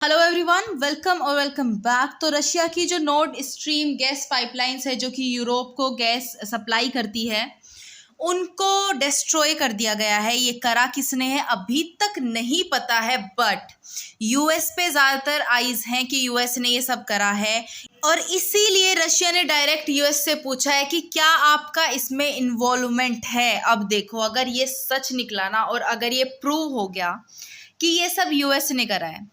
Hello everyone, welcome back. तो Russia की जो नॉर्ड स्ट्रीम गैस पाइपलाइंस है जो कि यूरोप को गैस सप्लाई करती है, उनको डिस्ट्रॉय कर दिया गया है। ये करा किसने है अभी तक नहीं पता है, बट यूएस पे ज़्यादातर आइज हैं कि यूएस ने ये सब करा है। और इसीलिए रशिया ने डायरेक्ट यूएस से पूछा है कि क्या आपका इसमें इन्वॉल्वमेंट है। अब देखो, अगर ये सच निकला ना और अगर ये प्रूव हो गया कि ये सब यूएस ने करा है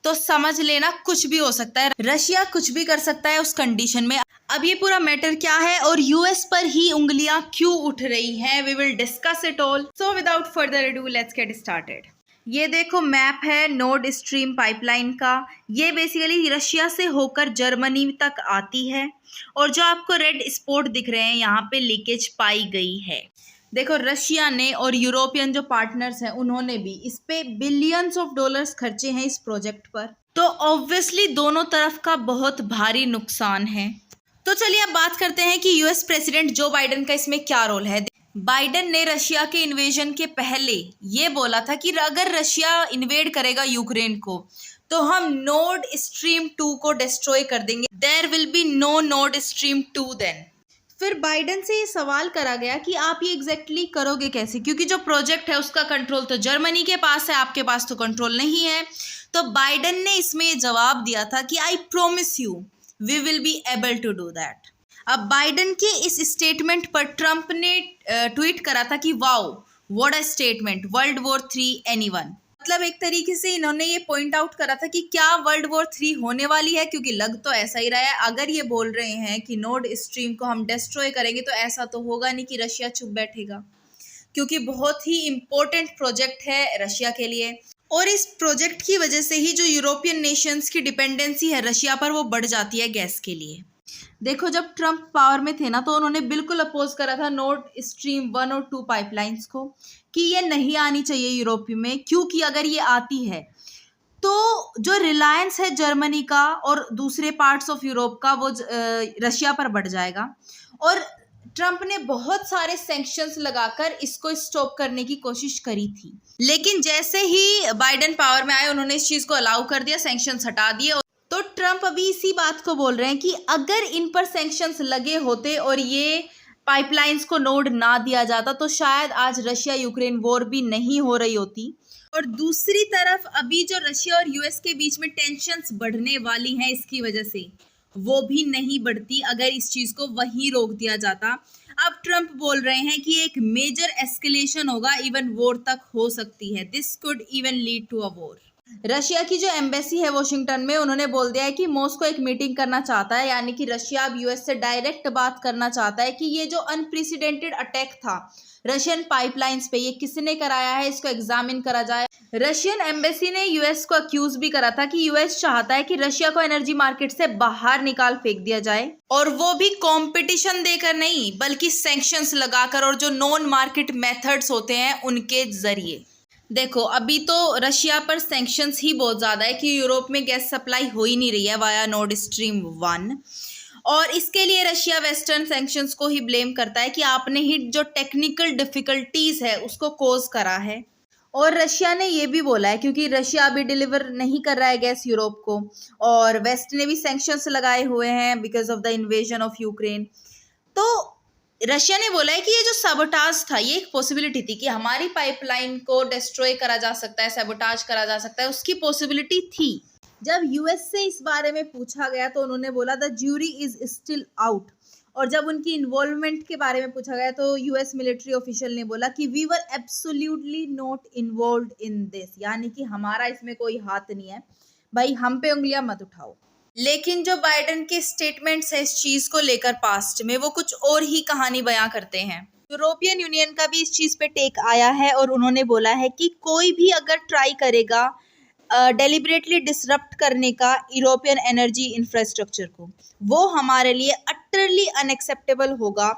तो समझ लेना कुछ भी हो सकता है। रशिया कुछ भी कर सकता है उस कंडीशन में। अब ये पूरा मैटर क्या है और यूएस पर ही उंगलियां क्यों उठ रही हैं, we will discuss it all. So without further ado let's get started. ये देखो मैप है नॉर्ड स्ट्रीम पाइपलाइन का। ये बेसिकली रशिया से होकर जर्मनी तक आती है और जो आपको रेड स्पॉट दिख रहे हैं यहाँ पे लीकेज पाई गई है। देखो, रशिया ने और यूरोपियन जो पार्टनर्स हैं उन्होंने भी इस पे बिलियंस ऑफ डॉलर्स खर्चे हैं इस प्रोजेक्ट पर। तो ऑब्वियसली दोनों तरफ का बहुत भारी नुकसान है। तो चलिए अब बात करते हैं कि यूएस प्रेसिडेंट जो बाइडेन का इसमें क्या रोल है। बाइडेन ने रशिया के इन्वेजन के पहले ये बोला था कि अगर रशिया इन्वेड करेगा यूक्रेन को तो हम नॉर्ड स्ट्रीम 2 को डिस्ट्रॉय कर देंगे। There will be no Nord Stream 2 then. फिर बाइडेन से ये सवाल करा गया कि आप ये एग्जैक्टली करोगे कैसे, क्योंकि जो प्रोजेक्ट है उसका कंट्रोल तो जर्मनी के पास है, आपके पास तो कंट्रोल नहीं है। तो बाइडेन ने इसमें ये जवाब दिया था कि I promise you we will be able to do that. अब बाइडेन के इस स्टेटमेंट पर ट्रंप ने ट्वीट करा था कि wow what a statement, world war 3 anyone. मतलब एक तरीके से इन्होंने ये पॉइंट आउट करा था कि क्या वर्ल्ड वॉर 3 होने वाली है, क्योंकि लग तो ऐसा ही रहा है। अगर ये बोल रहे हैं कि नॉर्ड स्ट्रीम को हम डिस्ट्रॉय करेंगे तो ऐसा तो होगा नहीं कि रशिया चुप बैठेगा, क्योंकि बहुत ही इम्पोर्टेंट प्रोजेक्ट है रशिया के लिए। और इस प्रोजेक्ट की वजह से ही जो यूरोपियन नेशंस की डिपेंडेंसी है रशिया पर वो बढ़ जाती है गैस के लिए। देखो, जब ट्रंप पावर में थे ना तो उन्होंने बिल्कुल अपोज करा था नॉर्ड स्ट्रीम 1 और 2 पाइपलाइंस को कि ये नहीं आनी चाहिए यूरोप में, क्योंकि अगर ये आती है तो जो रिलायंस है जर्मनी का और दूसरे पार्ट्स ऑफ यूरोप का वो रशिया पर बढ़ जाएगा। और ट्रंप ने बहुत सारे सैंक्शंस लगाकर इसको स्टॉप करने की कोशिश करी थी, लेकिन जैसे ही बाइडेन पावर में आए उन्होंने इस चीज को अलाउ कर दिया, सैंक्शंस हटा दिए। तो ट्रंप अभी इसी बात को बोल रहे हैं कि अगर इन पर सैंक्शंस लगे होते और ये पाइपलाइंस को नोड ना दिया जाता तो शायद आज रशिया यूक्रेन वॉर भी नहीं हो रही होती। और दूसरी तरफ अभी जो रशिया और यूएस के बीच में टेंशन्स बढ़ने वाली हैं इसकी वजह से, वो भी नहीं बढ़ती अगर इस चीज को वहीं रोक दिया जाता। अब ट्रंप बोल रहे हैं कि एक मेजर एस्केलेशन होगा, इवन वॉर तक हो सकती है। This could even lead to a war. Russia की जो एम्बेसी है वॉशिंगटन में, उन्होंने बोल दिया है कि मॉस्को एक मीटिंग करना चाहता है, यानी कि रशिया अब यूएस से डायरेक्ट बात करना चाहता है कि ये जो अनप्रेसिडेंटेड अटैक था रशियन पाइपलाइंस पे, ये किसने कराया है, इसको एग्जामिन करा जाए। रशियन एम्बेसी ने यूएस को अक्यूज भी करा था कि यूएस चाहता है कि रशिया को एनर्जी मार्केट से बाहर निकाल फेंक दिया जाए, और वो भी कंपटीशन देकर नहीं बल्कि सैंक्शंस लगाकर और जो नॉन मार्केट मेथड्स होते हैं उनके जरिए। देखो, अभी तो रशिया पर सैंक्शंस ही बहुत ज़्यादा है कि यूरोप में गैस सप्लाई हो ही नहीं रही है वाया नॉर्ड स्ट्रीम 1, और इसके लिए रशिया वेस्टर्न सैंक्शंस को ही ब्लेम करता है कि आपने ही जो टेक्निकल डिफ़िकल्टीज़ है उसको कोज करा है। और रशिया ने ये भी बोला है, क्योंकि रशिया अभी डिलीवर नहीं कर रहा है गैस यूरोप को, और वेस्ट ने भी सैंक्शंस लगाए हुए हैं because of the invasion of Ukraine. तो रशिया ने बोला है कि ये जो सबोटाज था ये एक पॉसिबिलिटी थी कि हमारी पाइपलाइन को डिस्ट्रॉय करा जा सकता है, सबोटाज करा जा सकता है, उसकी पॉसिबिलिटी थी। जब यूएस से इस बारे में पूछा गया तो उन्होंने बोला the jury is still out. और जब उनकी इन्वॉल्वमेंट के बारे में पूछा गया तो यूएस मिलिट्री ऑफिशियल ने बोला कि we were absolutely not involved in this, यानी कि हमारा इसमें कोई हाथ नहीं है, भाई हम पे उंगलियां मत उठाओ। लेकिन जो बाइडेन के स्टेटमेंट्स है इस चीज को लेकर पास्ट में, वो कुछ और ही कहानी बयां करते हैं। यूरोपियन यूनियन का भी इस चीज पे टेक आया है और उन्होंने बोला है कि कोई भी अगर ट्राई करेगा डेलिबरेटली डिसरप्ट करने का यूरोपियन एनर्जी इंफ्रास्ट्रक्चर को, वो हमारे लिए अटरली अनएक्सेप्टेबल होगा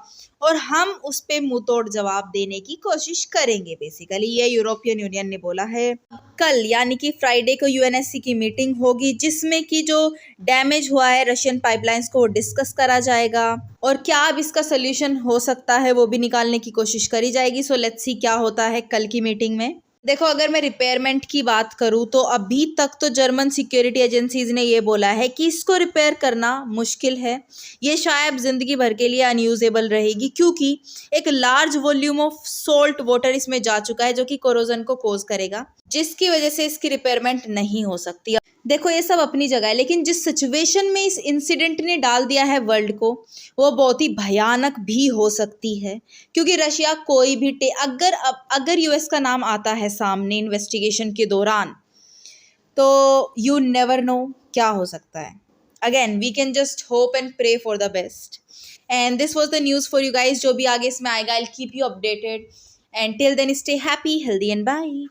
और हम उस पे मुंह तोड़ जवाब देने की कोशिश करेंगे। बेसिकली ये यूरोपियन यूनियन ने बोला है। कल यानी कि फ्राइडे को यूएनएससी की मीटिंग होगी जिसमें कि जो डैमेज हुआ है रशियन पाइपलाइंस को वो डिस्कस करा जाएगा, और क्या अब इसका सोल्यूशन हो सकता है वो भी निकालने की कोशिश करी जाएगी। सो लेट्स सी क्या होता है कल की मीटिंग में। देखो, अगर मैं रिपेयरमेंट की बात करूँ तो अभी तक तो जर्मन सिक्योरिटी एजेंसीज ने ये बोला है कि इसको रिपेयर करना मुश्किल है। ये शायद ज़िंदगी भर के लिए अनयूजेबल रहेगी, क्योंकि एक large volume of salt water इसमें जा चुका है जो कि कोरोजन को कोज करेगा, जिसकी वजह से इसकी रिपेयरमेंट नहीं हो सकती। देखो, ये सब अपनी जगह है, लेकिन जिस सिचुएशन में इस इंसिडेंट ने डाल दिया है वर्ल्ड को, वो बहुत ही भयानक भी हो सकती है। क्योंकि रशिया कोई भी अगर यूएस का नाम आता है सामने इन्वेस्टिगेशन के दौरान, तो यू नेवर नो क्या हो सकता है। Again we can just hope and pray for the best. And this was the news for you guys. जो भी आगे इसमें आएगा, I keep you updated. And till then stay happy, healthy and bye.